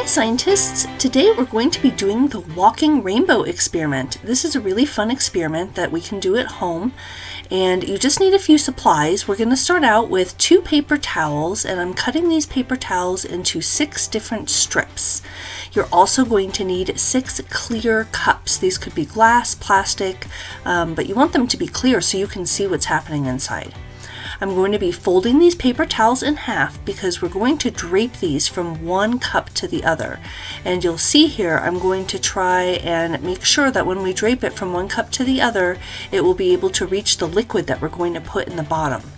scientists! Today we're going to be doing the walking rainbow experiment. This is a really fun experiment that we can do at home, and you just need a few supplies. We're going to start out with 2 paper towels, and I'm cutting these paper towels into 6 different strips. You're also going to need 6 clear cups. These could be glass, plastic, but you want them to be clear so you can see what's happening inside. I'm going to be folding these paper towels in half because we're going to drape these from one cup to the other. And you'll see here I'm going to try and make sure that when we drape it from one cup to the other, it will be able to reach the liquid that we're going to put in the bottom.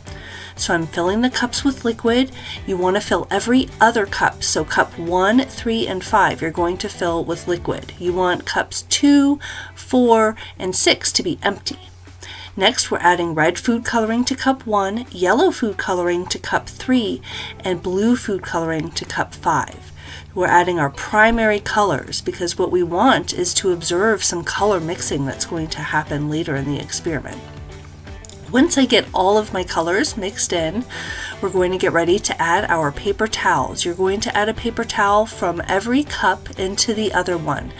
So I'm filling the cups with liquid. You want to fill every other cup. So cup 1, 3, and 5 you're going to fill with liquid. You want cups 2, 4, and 6 to be empty. Next, we're adding red food coloring to cup 1, yellow food coloring to cup 3, and blue food coloring to cup 5. We're adding our primary colors because what we want is to observe some color mixing that's going to happen later in the experiment. Once I get all of my colors mixed in, we're going to get ready to add our paper towels. You're going to add a paper towel from every cup into the other one.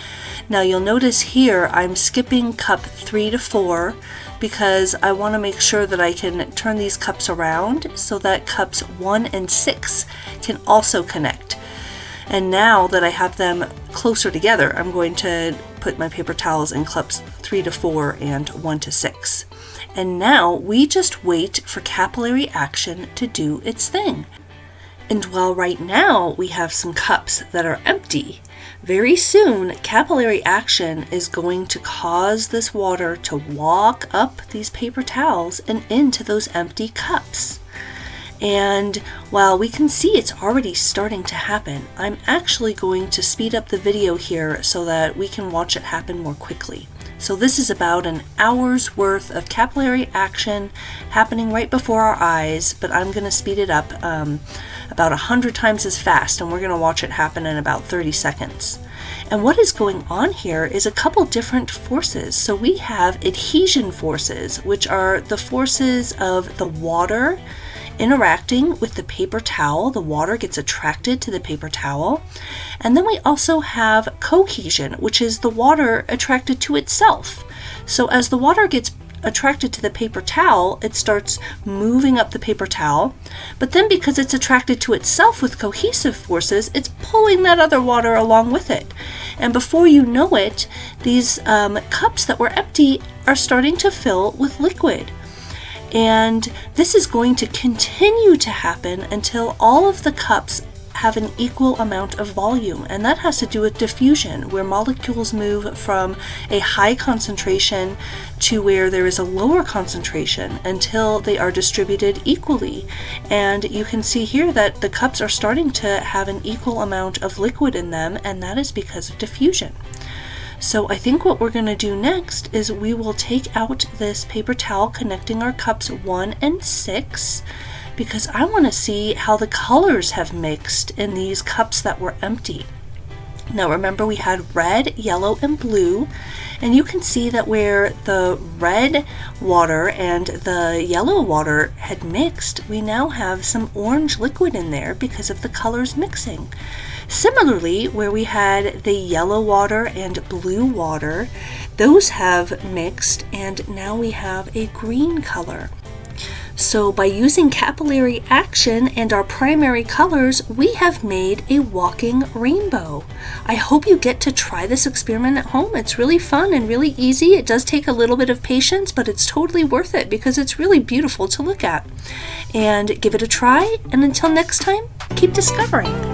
Now you'll notice here I'm skipping cup 3 to 4 because I want to make sure that I can turn these cups around so that cups 1 and 6 can also connect. And now that I have them closer together, I'm going to put my paper towels in cups 3 to 4 and 1 to 6. And now we just wait for capillary action to do its thing. And while right now we have some cups that are empty, very soon capillary action is going to cause this water to walk up these paper towels and into those empty cups. And while we can see it's already starting to happen, I'm actually going to speed up the video here so that we can watch it happen more quickly. So this is about an hour's worth of capillary action happening right before our eyes, but I'm going to speed it up about 100 times as fast, and we're going to watch it happen in about 30 seconds. And what is going on here is a couple different forces. So we have adhesion forces, which are the forces of the water interacting with the paper towel. The water gets attracted to the paper towel. And then we also have cohesion, which is the water attracted to itself. So as the water gets attracted to the paper towel, it starts moving up the paper towel, but then because it's attracted to itself with cohesive forces, it's pulling that other water along with it. And before you know it, these cups that were empty are starting to fill with liquid. And this is going to continue to happen until all of the cups have an equal amount of volume, and that has to do with diffusion, where molecules move from a high concentration to where there is a lower concentration until they are distributed equally. And you can see here that the cups are starting to have an equal amount of liquid in them, and that is because of diffusion. So I think what we're going to do next is we will take out this paper towel connecting our cups 1 and 6, because I want to see how the colors have mixed in these cups that were empty. Now remember, we had red, yellow, and blue, and you can see that where the red water and the yellow water had mixed, we now have some orange liquid in there because of the colors mixing. Similarly, where we had the yellow water and blue water, those have mixed, and now we have a green color. So by using capillary action and our primary colors, we have made a walking rainbow. I hope you get to try this experiment at home. It's really fun and really easy. It does take a little bit of patience, but it's totally worth it because it's really beautiful to look at. And give it a try, and until next time, keep discovering.